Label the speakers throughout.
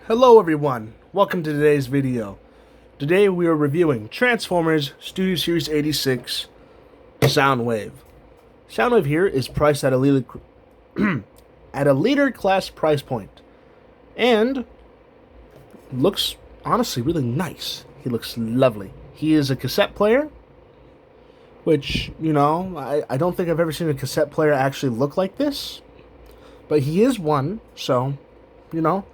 Speaker 1: Hello everyone, welcome to today's video. Today we are reviewing Transformers Studio Series 86 Soundwave. Soundwave here is priced at a leader class price point and looks honestly really nice. He looks lovely. He is a cassette player, which, you know, I don't think I've ever seen a cassette player actually look like this, but he is one, so, you know,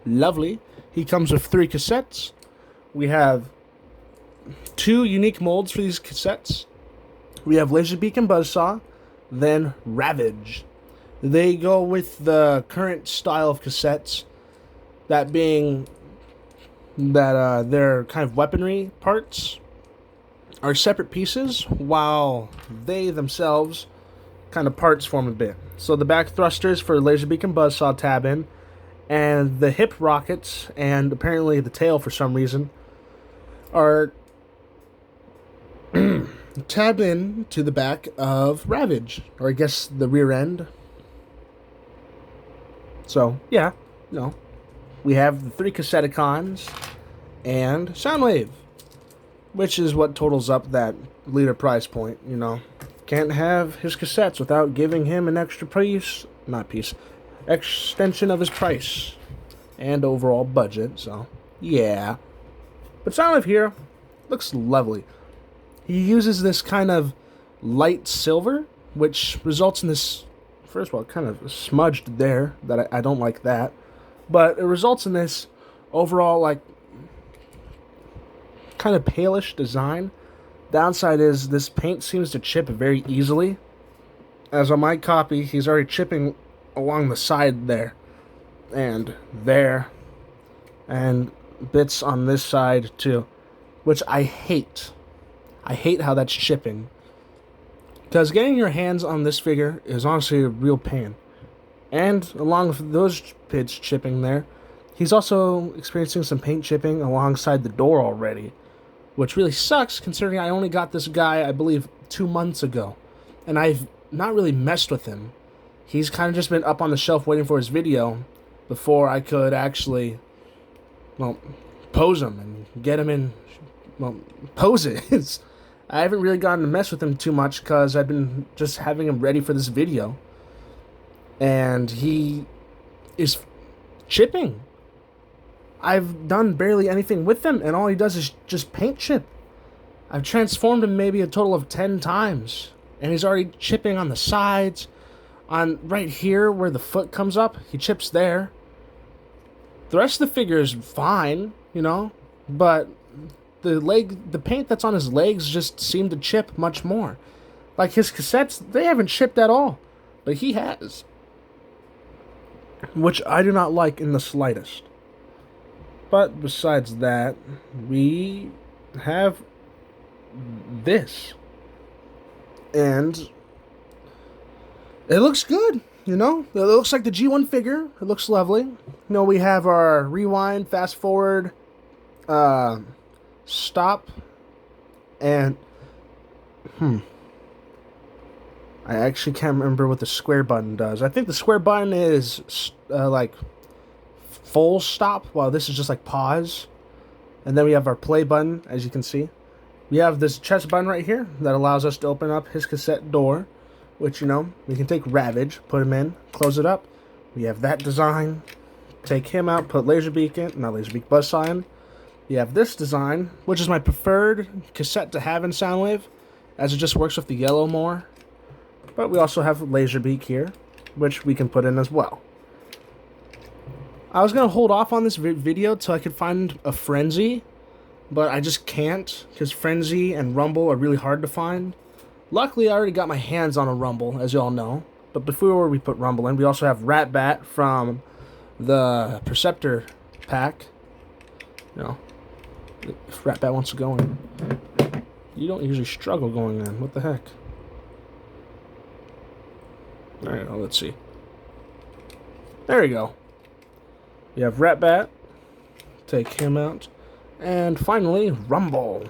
Speaker 1: lovely. He comes with 3 cassettes. We have 2 unique molds for these cassettes. We have Laserbeak and Buzzsaw, then Ravage. They go with the current style of cassettes, that being that their kind of weaponry parts are separate pieces, while they themselves kind of parts form a bit. So the back thrusters for Laserbeak and Buzzsaw tab in, and the hip rockets, and apparently the tail for some reason, are tabbed in to the back of Ravage, or I guess the rear end. So, yeah, you know, we have the 3 Cassetticons and Soundwave, which is what totals up that leader price point, you know. Can't have his cassettes without giving him an extra extension of his price and overall budget, so yeah. But Soundwave here looks lovely. He uses this kind of light silver, which results in this, first of all, kind of smudged there, that I don't like that, but it results in this overall, like, kind of palish design. Downside is this paint seems to chip very easily, as on my copy, he's already chipping along the side there, and bits on this side too, which I hate. I hate how that's chipping, because getting your hands on this figure is honestly a real pain. And along with those bits chipping there, he's also experiencing some paint chipping alongside the door already, which really sucks considering I only got this guy, I believe, 2 months ago, and I've not really messed with him. He's kind of just been up on the shelf waiting for his video before I could actually, well, pose him and get him in, well, poses. I haven't really gotten to mess with him too much because I've been just having him ready for this video. And he is chipping. I've done barely anything with him, and all he does is just paint chip. I've transformed him maybe a total of 10 times, and he's already chipping on the sides. On right here where the foot comes up, he chips there. The rest of the figure is fine, you know, but the paint that's on his legs just seemed to chip much more. Like his cassettes, they haven't chipped at all, but he has, which I do not like in the slightest. But besides that, we have this, and it looks good, you know? It looks like the G1 figure. It looks lovely. You know, we have our rewind, fast forward, stop, and, I actually can't remember what the square button does. I think the square button is, like, full stop, while this is just, like, pause. And then we have our play button, as you can see. We have this chest button right here that allows us to open up his cassette door, which, you know, we can take Ravage, put him in, close it up. We have that design. Take him out, put Laserbeak in, not Laserbeak, Buzzsaw in. We have this design, which is my preferred cassette to have in Soundwave, as it just works with the yellow more. But we also have Laserbeak here, which we can put in as well. I was going to hold off on this video till I could find a Frenzy, but I just can't, because Frenzy and Rumble are really hard to find. Luckily, I already got my hands on a Rumble, as you all know. But before we put Rumble in, we also have Ratbat from the Perceptor pack. You know, if Ratbat wants to go in. You don't usually struggle going in. What the heck? Alright, well, let's see. There we go. We have Ratbat. Take him out. And finally, Rumble.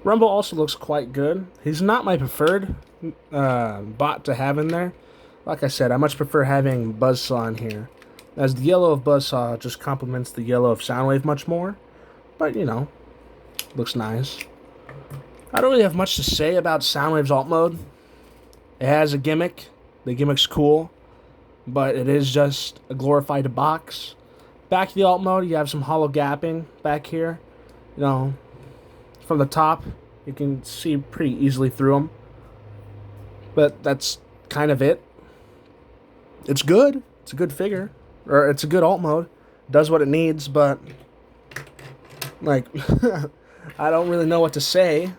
Speaker 1: Rumble also looks quite good. He's not my preferred bot to have in there. Like I said, I much prefer having Buzzsaw in here. as the yellow of Buzzsaw just complements the yellow of Soundwave much more. But, you know, looks nice. I don't really have much to say about Soundwave's alt mode. It has a gimmick. The gimmick's cool, but it is just a glorified box. Back to the alt mode, you have some hollow gapping back here. You know, from the top, you can see pretty easily through them. But that's kind of it. It's good. It's a good figure. Or it's a good alt mode. Does what it needs, but like, I don't really know what to say.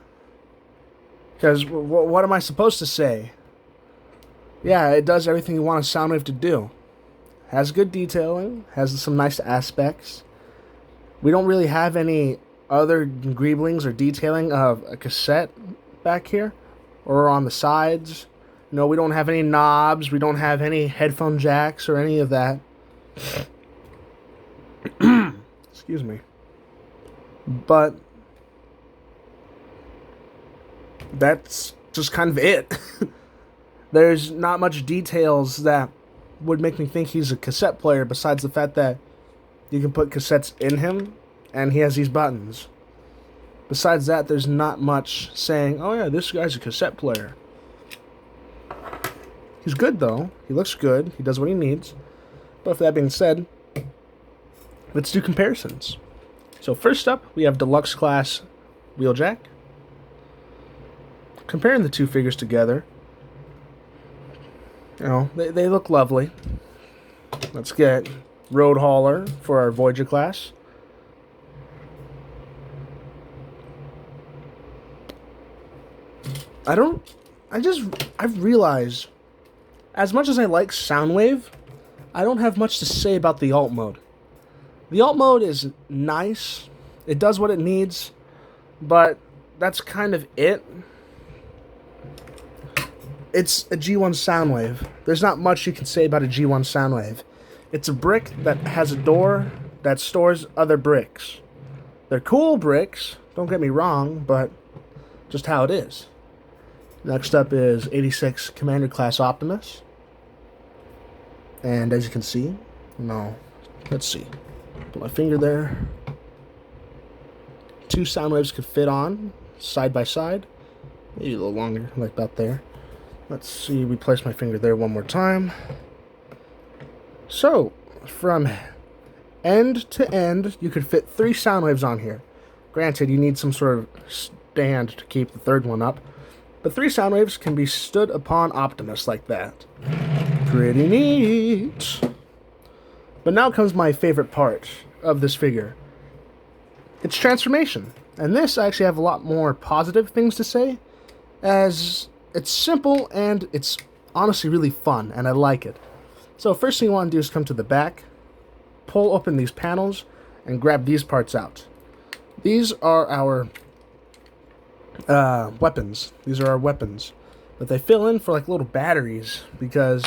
Speaker 1: Because what am I supposed to say? Yeah, it does everything you want a Soundwave to do. Has good detailing. Has some nice aspects. We don't really have any other greeblings or detailing of a cassette back here. Or on the sides. No, we don't have any knobs. We don't have any headphone jacks or any of that. Excuse me. But that's just kind of it. There's not much details that would make me think he's a cassette player besides the fact that you can put cassettes in him and he has these buttons. Besides that, there's not much saying, oh yeah, this guy's a cassette player. He's good though. He looks good. He does what he needs. But with that being said, let's do comparisons. So first up, we have Deluxe Class Wheeljack. Comparing the two figures together, you know, they look lovely. Let's get Road Hauler for our Voyager class. I've realized, as much as I like Soundwave, I don't have much to say about the alt mode. The alt mode is nice. It does what it needs, but that's kind of it. It's a G1 Soundwave. There's not much you can say about a G1 Soundwave. It's a brick that has a door that stores other bricks. They're cool bricks, don't get me wrong, but just how it is. Next up is 86 Commander Class Optimus. And as you can see, let's see. Put my finger there. Two Soundwaves could fit on, side by side. Maybe a little longer, like about there. Let's see, we place my finger there one more time. So, from end to end, you could fit 3 Soundwaves on here. Granted, you need some sort of stand to keep the third one up. But 3 Soundwaves can be stood upon Optimus like that. Pretty neat. But now comes my favorite part of this figure. Its transformation. And this, I actually have a lot more positive things to say, as it's simple and it's honestly really fun, and I like it. So first thing you want to do is come to the back, pull open these panels, and grab these parts out. These are our weapons. These are our weapons. But they fill in for like little batteries, because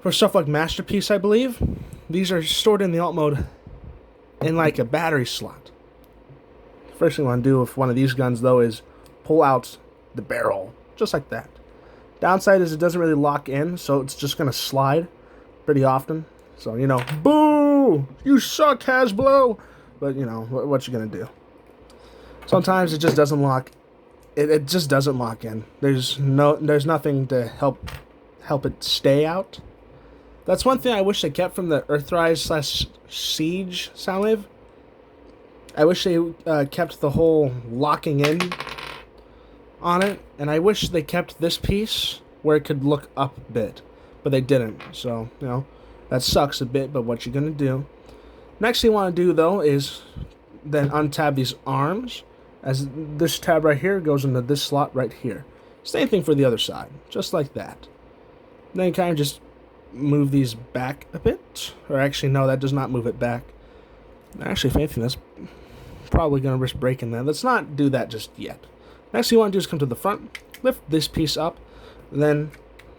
Speaker 1: for stuff like Masterpiece, I believe, these are stored in the alt mode in like a battery slot. First thing you want to do with one of these guns, though, is pull out the barrel. Just like that. Downside is it doesn't really lock in, so it's just going to slide pretty often. So, you know, boo! You suck, Hasbro! But, you know, what you going to do? Sometimes it just doesn't lock. It just doesn't lock in. There's nothing to help it stay out. That's one thing I wish they kept from the Earthrise / Siege Soundwave. I wish they kept the whole locking in on it, and I wish they kept this piece where it could look up a bit, but they didn't. So, you know, that sucks a bit, but what you're gonna do. Next thing you want to do, though, is then untab these arms, as this tab right here goes into this slot right here. Same thing for the other side, just like that. Then you kind of just move these back a bit, or actually no, that does not move it back. Actually, if anything, that's probably gonna risk breaking that. Let's not do that just yet. Next thing you want to do is come to the front, lift this piece up, then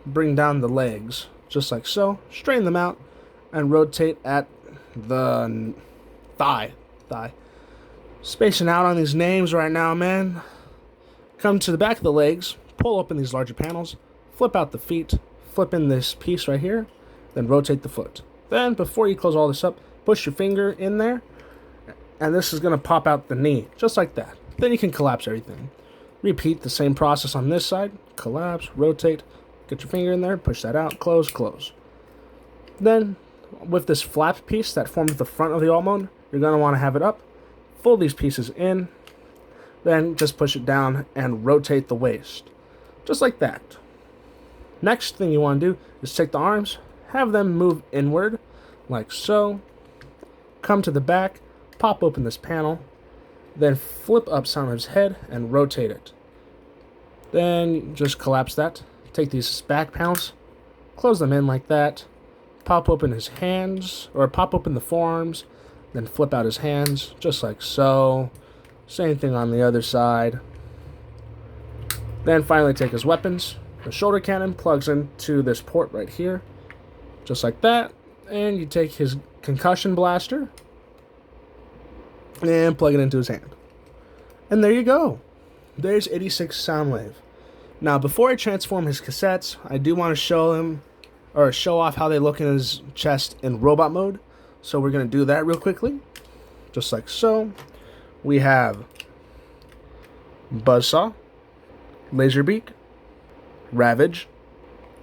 Speaker 1: bring down the legs, just like so, straighten them out, and rotate at the thigh. Spacing out on these names right now, man. Come to the back of the legs, pull open these larger panels, flip out the feet, flip in this piece right here, then rotate the foot. Then, before you close all this up, push your finger in there, and this is going to pop out the knee, just like that. Then you can collapse everything. Repeat the same process on this side. Collapse, rotate, get your finger in there, push that out, close, close. Then, with this flap piece that forms the front of the alt mode, you're going to want to have it up, fold these pieces in, then just push it down and rotate the waist. Just like that. Next thing you want to do is take the arms, have them move inward, like so. Come to the back, pop open this panel, then flip up Soundwave's head and rotate it. Then just collapse that. Take these back panels, close them in like that, pop open his hands, or pop open the forearms, then flip out his hands, just like so. Same thing on the other side. Then finally take his weapons. The shoulder cannon plugs into this port right here, just like that. And you take his concussion blaster and plug it into his hand. And there you go. There's 86 Soundwave. Now, before I transform his cassettes, I do want to show him, or show off how they look in his chest in robot mode. So we're going to do that real quickly. Just like so. We have Buzzsaw, Laserbeak, Ravage,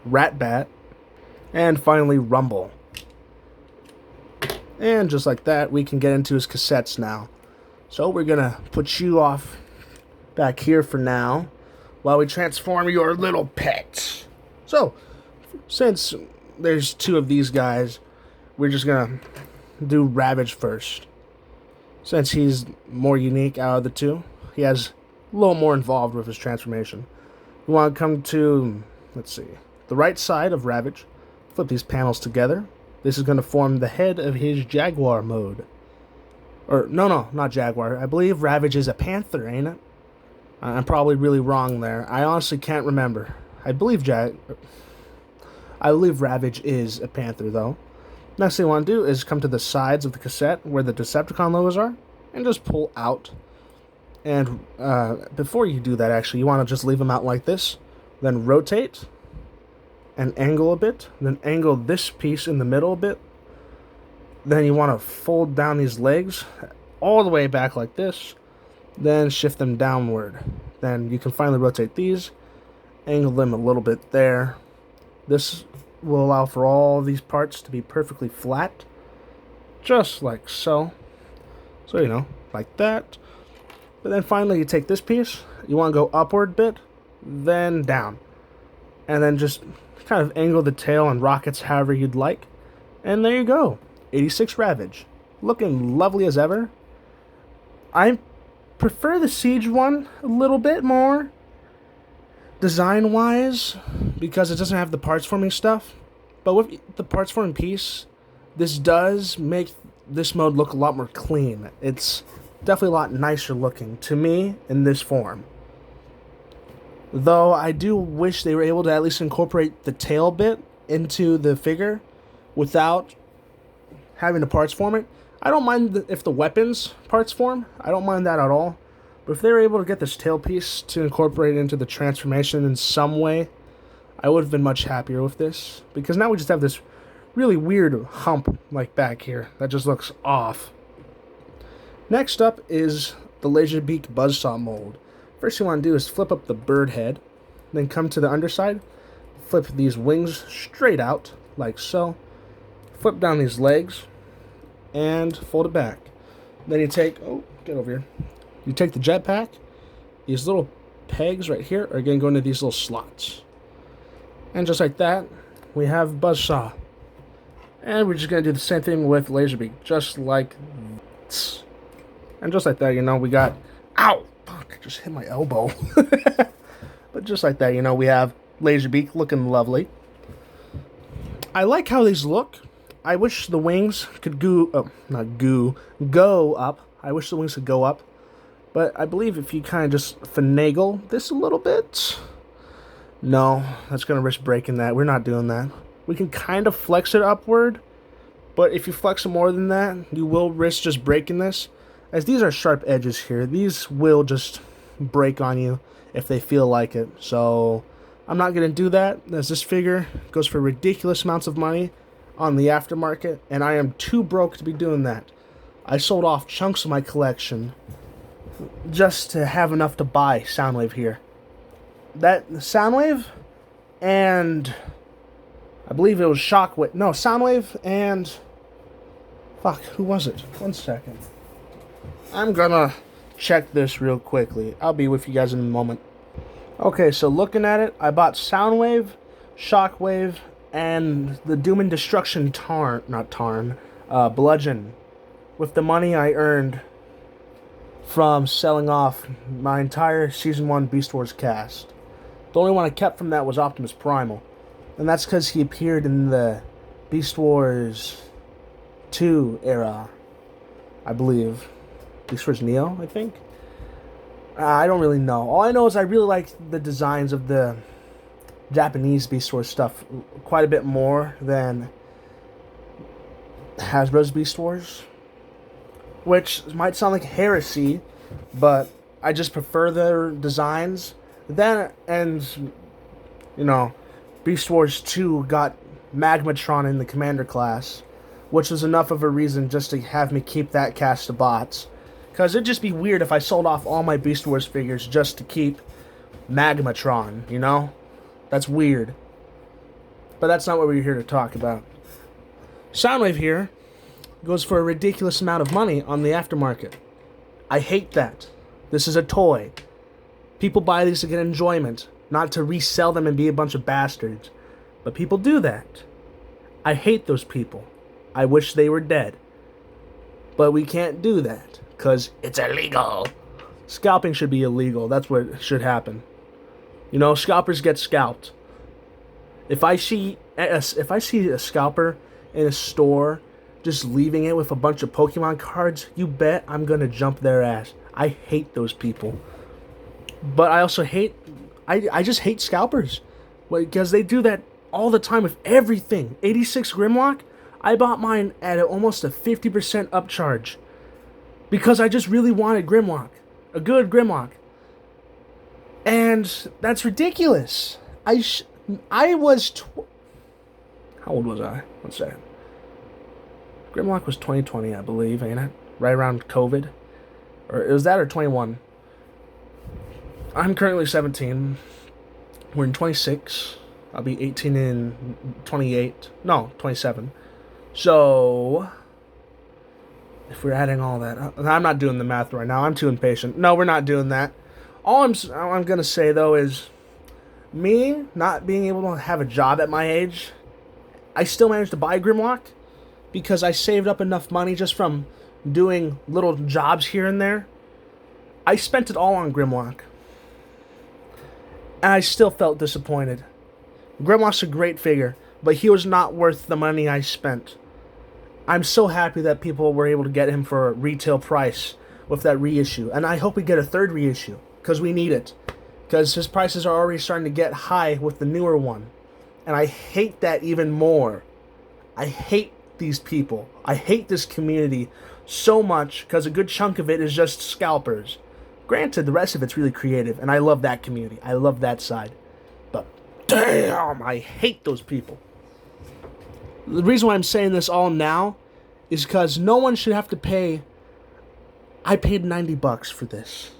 Speaker 1: Ratbat, and finally Rumble. And just like that, we can get into his cassettes now. So we're going to put you off back here for now while we transform your little pet. So, since there's two of these guys, we're just going to do Ravage first. Since he's more unique out of the two, he has a little more involved with his transformation. We want to come to, let's see, the right side of Ravage. Flip these panels together. This is going to form the head of his Jaguar mode. Or, no, not Jaguar. I believe Ravage is a Panther, ain't it? I'm probably really wrong there. I honestly can't remember. I believe Ravage is a Panther, though. Next thing you want to do is come to the sides of the cassette where the Decepticon logos are, and just pull out. And before you do that, actually, you want to just leave them out like this. Then rotate and angle a bit. Then angle this piece in the middle a bit. Then you want to fold down these legs all the way back like this. Then shift them downward. Then you can finally rotate these. Angle them a little bit there. This will allow for all these parts to be perfectly flat. Just like so. So, you know, like that. But then finally you take this piece. You want to go upward bit. Then down. And then just kind of angle the tail and rockets however you'd like. And there you go. 86 Ravage. Looking lovely as ever. I prefer the Siege one a little bit more design wise because it doesn't have the parts forming stuff. But with the parts forming piece, this does make this mode look a lot more clean. It's definitely a lot nicer looking to me in this form. Though I do wish they were able to at least incorporate the tail bit into the figure without having the parts form it. I don't mind if the weapons parts form. I don't mind that at all. But if they were able to get this tail piece to incorporate it into the transformation in some way, I would have been much happier with this. Because now we just have this really weird hump like back here that just looks off. Next up is the Laserbeak Buzzsaw mold. First thing you want to do is flip up the bird head. Then come to the underside. Flip these wings straight out like so. Flip down these legs. And fold it back. Then you take, get over here. You take the jetpack. These little pegs right here are going to go into these little slots. And just like that, we have Buzzsaw. And we're just going to do the same thing with Laserbeak. Just like this. And just like that, you know, we got, ow! Fuck, I just hit my elbow. But just like that, you know, we have Laserbeak looking lovely. I like how these look. I wish the wings could go up. I wish the wings could go up. But I believe if you kind of just finagle this a little bit. No, that's going to risk breaking that. We're not doing that. We can kind of flex it upward. But if you flex it more than that, you will risk just breaking this. As these are sharp edges here, these will just break on you if they feel like it. So I'm not going to do that, as this figure goes for ridiculous amounts of money on the aftermarket, and I am too broke to be doing that. I sold off chunks of my collection just to have enough to buy Soundwave here. That Soundwave and I believe it was Shockwave. No, Soundwave and fuck, who was it? 1 second. I'm gonna check this real quickly. I'll be with you guys in a moment. Okay, so looking at it, I bought Soundwave, Shockwave, and the Doom and Destruction Bludgeon with the money I earned from selling off my entire Season 1 Beast Wars cast. The only one I kept from that was Optimus Primal. And that's because he appeared in the Beast Wars 2 era, I believe. Beast Wars Neo, I think? I don't really know. All I know is I really like the designs of the Japanese Beast Wars stuff quite a bit more than Hasbro's Beast Wars. Which might sound like heresy, but I just prefer their designs. Then, and, you know, Beast Wars 2 got Magmatron in the Commander class, which was enough of a reason just to have me keep that cast of bots. Because it'd just be weird if I sold off all my Beast Wars figures just to keep Magmatron, you know? That's weird. But that's not what we're here to talk about. Soundwave here goes for a ridiculous amount of money on the aftermarket. I hate that. This is a toy. People buy these to get enjoyment, not to resell them and be a bunch of bastards. But people do that. I hate those people. I wish they were dead. But we can't do that, because it's illegal. Scalping should be illegal. That's what should happen. You know, scalpers get scalped. If I see a scalper in a store just leaving it with a bunch of Pokemon cards, you bet I'm gonna jump their ass. I hate those people. But I also hate... I just hate scalpers. Because they do that all the time with everything. 86 Grimlock, I bought mine at almost a 50% upcharge. Because I just really wanted Grimlock. A good Grimlock. And that's ridiculous. I was... How old was I? One second. Grimlock was 2020, I believe, ain't it? Right around COVID. Or it was that or 21. I'm currently 17. We're in 26. I'll be 18 in 28. No, 27. So, if we're adding all that up, I'm not doing the math right now. I'm too impatient. No, we're not doing that. All I'm going to say, though, is me not being able to have a job at my age, I still managed to buy Grimlock because I saved up enough money just from doing little jobs here and there. I spent it all on Grimlock. And I still felt disappointed. Grimlock's a great figure, but he was not worth the money I spent. I'm so happy that people were able to get him for a retail price with that reissue. And I hope we get a third reissue, because we need it. Because his prices are already starting to get high with the newer one. And I hate that even more. I hate these people. I hate this community so much, because a good chunk of it is just scalpers. Granted, the rest of it's really creative, and I love that community. I love that side. But damn, I hate those people. The reason why I'm saying this all now is because no one should have to pay... I paid $90 for this.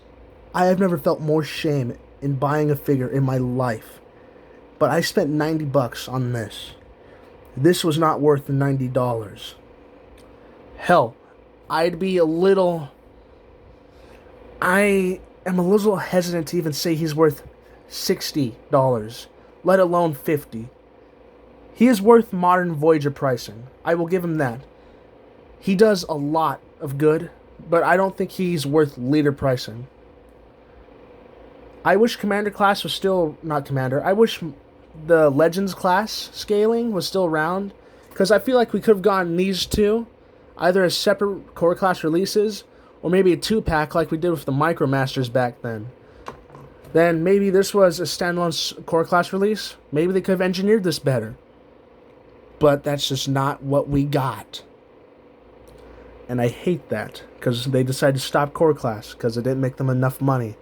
Speaker 1: I have never felt more shame in buying a figure in my life. But I spent $90 on this. This was not worth the $90. Hell, I'd be a little... I am a little hesitant to even say he's worth $60, let alone $50. He is worth modern Voyager pricing. I will give him that. He does a lot of good, but I don't think he's worth leader pricing. I wish Commander class was still... Not Commander. I wish the Legends class scaling was still around, because I feel like we could have gotten these two, either as separate core class releases, or maybe a 2-pack like we did with the Micromasters back then. Then maybe this was a standalone core class release. Maybe they could have engineered this better. But that's just not what we got. And I hate that, because they decided to stop core class, because it didn't make them enough money.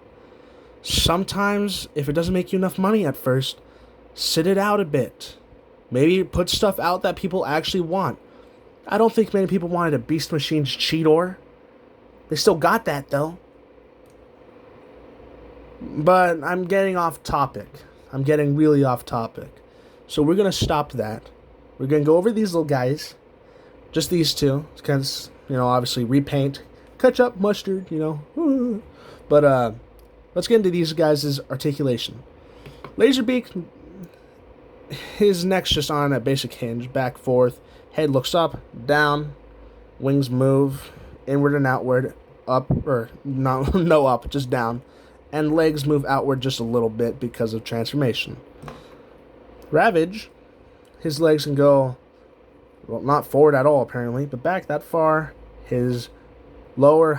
Speaker 1: Sometimes, if it doesn't make you enough money at first, sit it out a bit. Maybe put stuff out that people actually want. I don't think many people wanted a Beast Machine's Cheetor. They still got that, though. But I'm getting off topic. I'm getting really off topic. So we're going to stop that. We're going to go over these little guys. Just these two. Because, obviously repaint. Ketchup, mustard, But let's get into these guys' articulation. Laserbeak, his neck's just on a basic hinge. Back, forth. Head looks up, down. Wings move inward and outward. Up, or no up, just down. And legs move outward just a little bit because of transformation. Ravage, his legs can go, well, not forward at all apparently, but back that far. His lower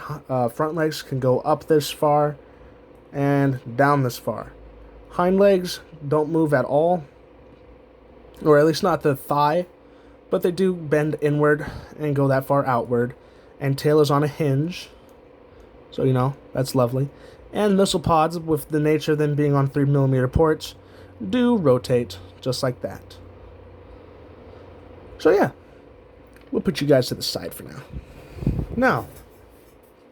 Speaker 1: front legs can go up this far and down this far. Hind legs don't move at all, or at least not the thigh, but they do bend inward and go that far outward. And tail is on a hinge, so that's lovely. And missile pods, with the nature of them being on 3mm ports, do rotate just like that. So yeah, we'll put you guys to the side for now. Now,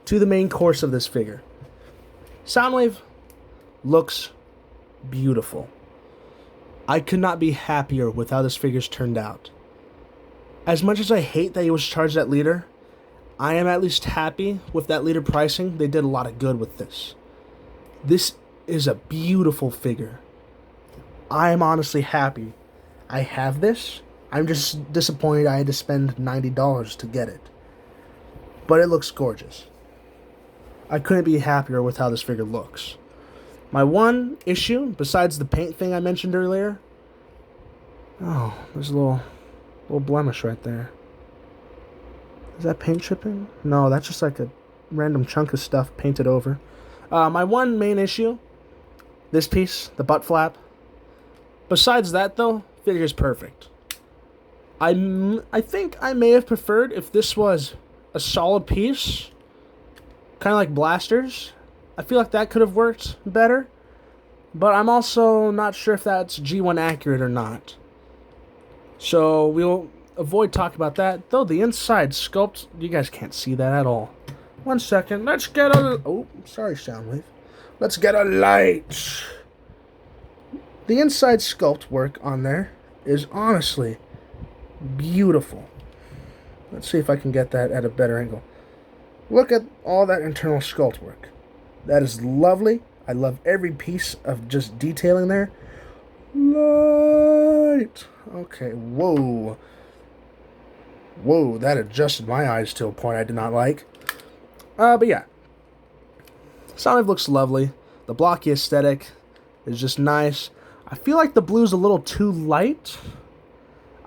Speaker 1: to the main course of this figure. Soundwave looks beautiful. I could not be happier with how this figure's turned out. As much as I hate that he was charged that leader, I am at least happy with that leader pricing. They did a lot of good with this. This is a beautiful figure. I am honestly happy I have this. I'm just disappointed I had to spend $90 to get it. But it looks gorgeous. I couldn't be happier with how this figure looks. My one issue, besides the paint thing I mentioned earlier... Oh, there's a little blemish right there. Is that paint chipping? No, that's just like a random chunk of stuff painted over. My one main issue, this piece, the butt flap. Besides that, though, figure's perfect. I think I may have preferred if this was a solid piece, kind of like blasters. I feel like that could have worked better, but I'm also not sure if that's G1 accurate or not. So we'll avoid talking about that. Though the inside sculpt, you guys can't see that at all. 1 second. Let's get a... Oh, sorry, Soundwave. Let's get a light. The inside sculpt work on there is honestly beautiful. Let's see if I can get that at a better angle. Look at all that internal sculpt work. That is lovely. I love every piece of just detailing there. Light. Okay, whoa. Whoa, that adjusted my eyes to a point I did not like. But yeah. Soundwave looks lovely. The blocky aesthetic is just nice. I feel like the blue's a little too light.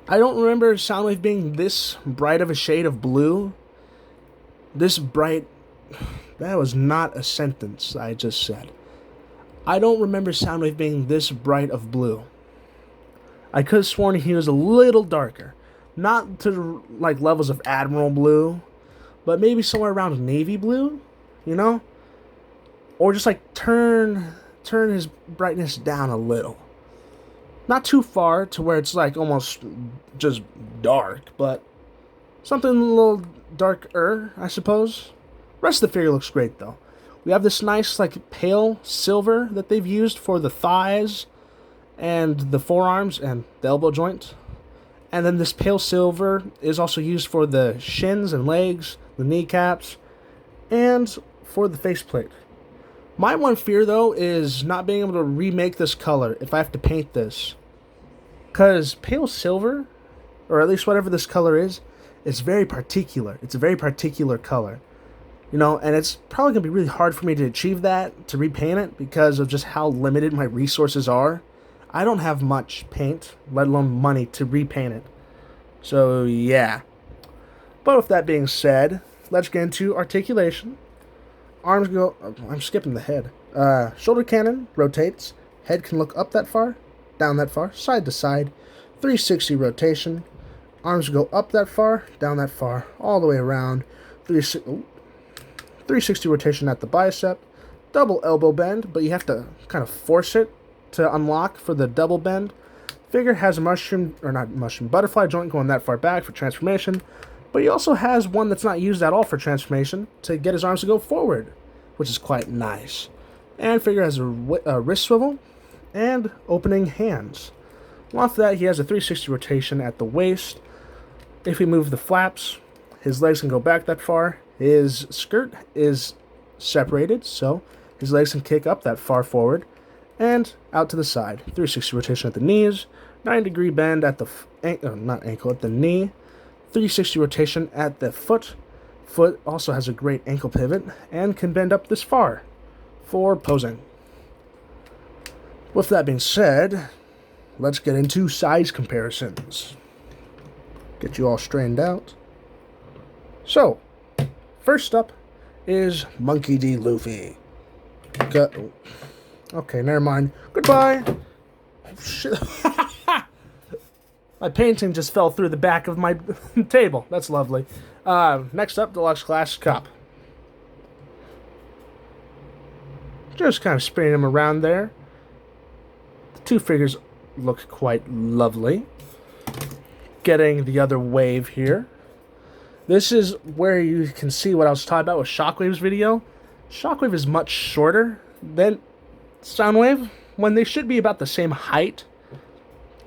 Speaker 1: I don't remember Soundwave being this bright of a shade of blue. This bright... That was not a sentence I just said. I don't remember Soundwave being this bright of blue. I could have sworn he was a little darker. Not to like levels of Admiral Blue, but maybe somewhere around Navy Blue, Or just like turn his brightness down a little. Not too far to where it's like almost just dark, but something a little darker, I suppose. Rest of the figure looks great though. We have this nice like pale silver that they've used for the thighs and the forearms and the elbow joint. And then this pale silver is also used for the shins and legs, the kneecaps, and for the faceplate. My one fear, though, is not being able to remake this color if I have to paint this. Because pale silver, or at least whatever this color is very particular. It's a very particular color. And it's probably going to be really hard for me to achieve that, to repaint it, because of just how limited my resources are. I don't have much paint, let alone money, to repaint it. So, yeah. But with that being said, let's get into articulation. Arms go... I'm skipping the head. Shoulder cannon rotates. Head can look up that far, down that far, side to side. 360 rotation. Arms go up that far, down that far, all the way around. 360 rotation at the bicep. Double elbow bend, but you have to kind of force it to unlock for the double bend. Figure has a butterfly joint going that far back for transformation, but he also has one that's not used at all for transformation to get his arms to go forward, which is quite nice. And figure has a wrist swivel and opening hands. Off that, he has a 360 rotation at the waist. If we move the flaps, his legs can go back that far. His skirt is separated, so his legs can kick up that far forward and out to the side. 360 rotation at the knees, 9-degree bend at the at the knee, 360 rotation at the foot. Foot also has a great ankle pivot and can bend up this far for posing. With that being said, let's get into size comparisons. Get you all straightened out. So, first up is Monkey D. Luffy. Okay, never mind. Goodbye. Shit. My painting just fell through the back of my table. That's lovely. Next up, Deluxe Class Cup. Just kind of spinning him around there. The two figures look quite lovely. Getting the other wave here. This is where you can see what I was talking about with Shockwave's video. Shockwave is much shorter than Soundwave, when they should be about the same height,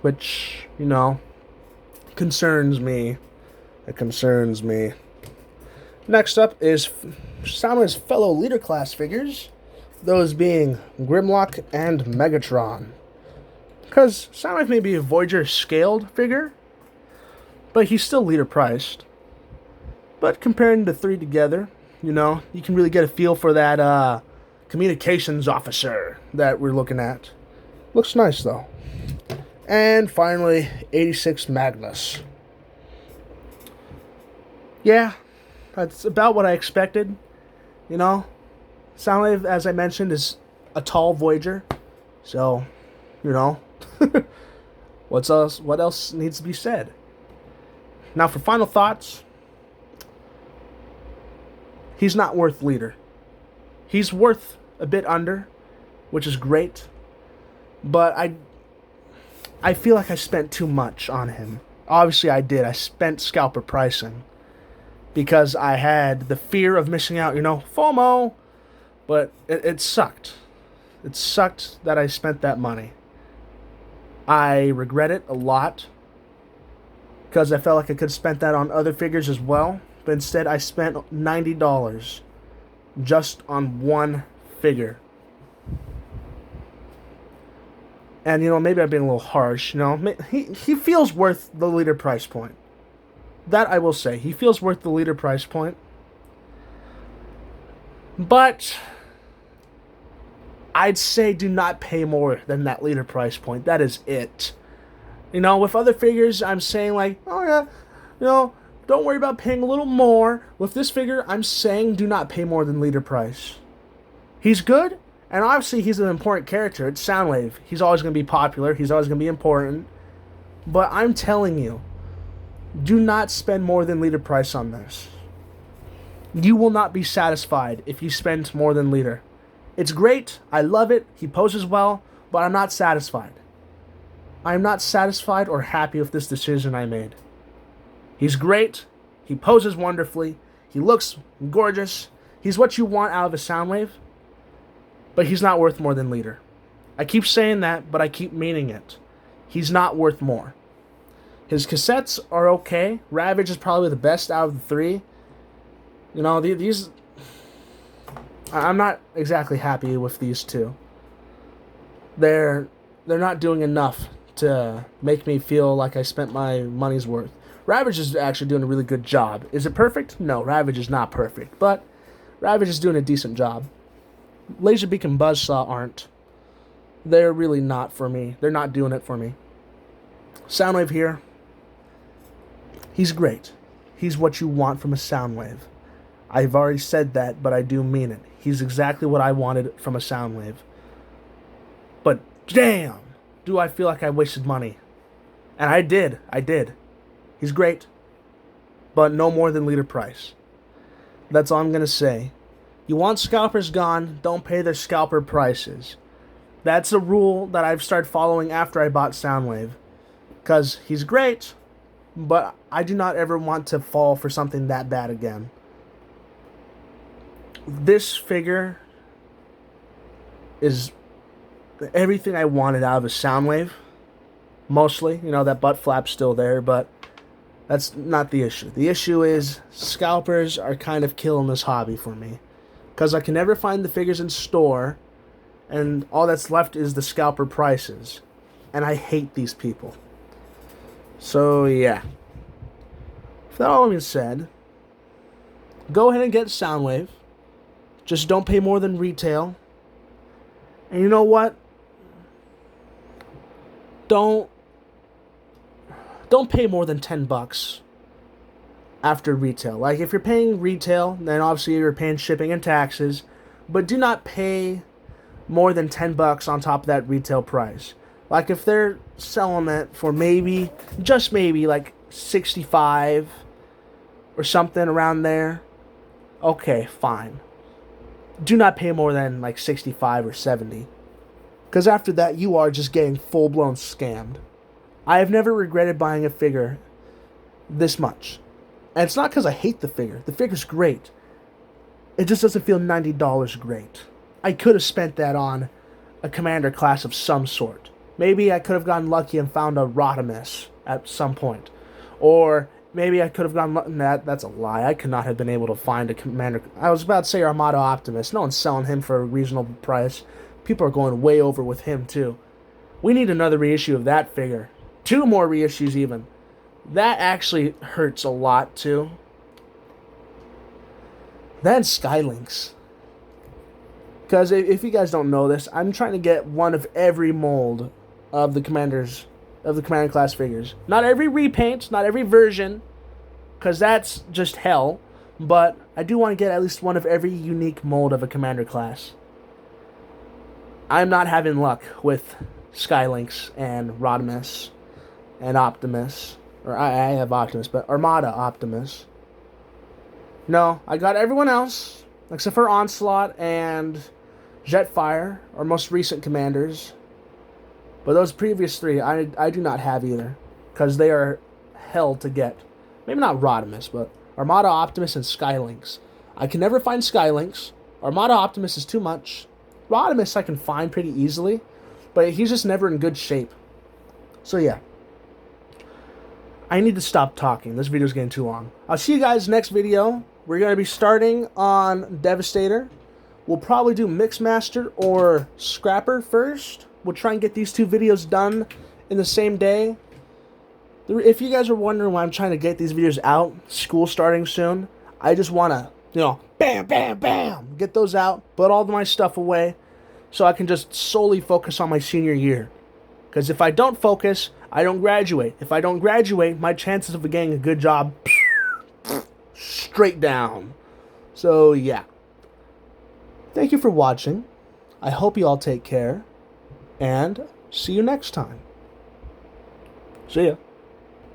Speaker 1: which, you know, concerns me. It concerns me. Next up is Soundwave's fellow leader class figures, those being Grimlock and Megatron. Because Soundwave may be a Voyager scaled figure, but he's still leader priced. But comparing the three together, you know, you can really get a feel for that communications officer that we're looking at. Looks nice, though. And finally, 86 Magnus. Yeah, that's about what I expected. You know, Soundwave, as I mentioned, is a tall Voyager. So, you know, what else needs to be said? Now, for final thoughts, he's not worth leader. He's worth a bit under, which is great. But I feel like I spent too much on him. Obviously, I did. I spent scalper pricing because I had the fear of missing out, you know, FOMO. But it sucked. It sucked that I spent that money. I regret it a lot because I felt like I could have spent that on other figures as well. But instead, I spent $90 just on one figure. And, you know, maybe I'm being a little harsh. You know, he feels worth the leader price point. That I will say. He feels worth the leader price point. But I'd say do not pay more than that leader price point. That is it. You know, with other figures, I'm saying like, oh yeah, you know, don't worry about paying a little more. With this figure, I'm saying do not pay more than leader price. He's good, and obviously he's an important character. It's Soundwave. He's always going to be popular. He's always going to be important. But I'm telling you, do not spend more than leader price on this. You will not be satisfied if you spend more than leader. It's great. I love it. He poses well, but I'm not satisfied. I'm not satisfied or happy with this decision I made. He's great. He poses wonderfully. He looks gorgeous. He's what you want out of a Soundwave. But he's not worth more than leader. I keep saying that, but I keep meaning it. He's not worth more. His cassettes are okay. Ravage is probably the best out of the three. You know, these... I'm not exactly happy with these two. They're not doing enough to make me feel like I spent my money's worth. Ravage is actually doing a really good job. Is it perfect? No, Ravage is not perfect. But Ravage is doing a decent job. Laserbeak and Buzzsaw aren't. They're really not for me. They're not doing it for me. Soundwave here. He's great. He's what you want from a Soundwave. I've already said that, but I do mean it. He's exactly what I wanted from a Soundwave. But damn, do I feel like I wasted money. And I did. He's great. But no more than leader price. That's all I'm going to say. You want scalpers gone, don't pay their scalper prices. That's a rule that I've started following after I bought Soundwave. because he's great, but I do not ever want to fall for something that bad again. This figure is everything I wanted out of a Soundwave. Mostly, that butt flap's still there, but that's not the issue. The issue is scalpers are kind of killing this hobby for me, because I can never find the figures in store, and all that's left is the scalper prices, and I hate these people. So yeah, with that all being said, go ahead and get Soundwave. Just don't pay more than retail. And you know what? Don't pay more than $10 after retail. Like, if you're paying retail, then obviously you're paying shipping and taxes, but do not pay more than $10 on top of that retail price. Like, if they're selling it for maybe, just maybe, like 65 or something around there, okay, fine. Do not pay more than like 65 or 70. Because after that, you are just getting full-blown scammed. I have never regretted buying a figure this much. And it's not because I hate the figure. The figure's great. It just doesn't feel $90 great. I could have spent that on a commander class of some sort. Maybe I could have gotten lucky and found a Rodimus at some point. Or maybe I could have gotten... That's a lie. I could not have been able to find a commander... I was about to say Armada Optimus. No one's selling him for a reasonable price. People are going way over with him, too. We need another reissue of that figure. 2 more reissues, even. That actually hurts a lot, too. Then Skylinks. Because if you guys don't know this, I'm trying to get one of every mold of the Commander class figures. Not every repaint, not every version, because that's just hell. But I do want to get at least one of every unique mold of a Commander class. I'm not having luck with Skylinks and Rodimus and Optimus. Or I have Optimus, but Armada Optimus. No, I got everyone else, except for Onslaught and Jetfire, our most recent commanders. But those previous 3, I do not have either, because they are hell to get. Maybe not Rodimus, but Armada Optimus and Skylinks. I can never find Skylinks. Armada Optimus is too much. Rodimus I can find pretty easily, but he's just never in good shape. So yeah. I need to stop talking. This video's getting too long. I'll see you guys next video. We're going to be starting on Devastator. We'll probably do Mixmaster or Scrapper first. We'll try and get these 2 videos done in the same day. If you guys are wondering why I'm trying to get these videos out, school starting soon, I just want to, bam, bam, bam, get those out, put all my stuff away, so I can just solely focus on my senior year. Because if I don't focus, I don't graduate. If I don't graduate, my chances of getting a good job, straight down. So, yeah. Thank you for watching. I hope you all take care. And see you next time. See ya.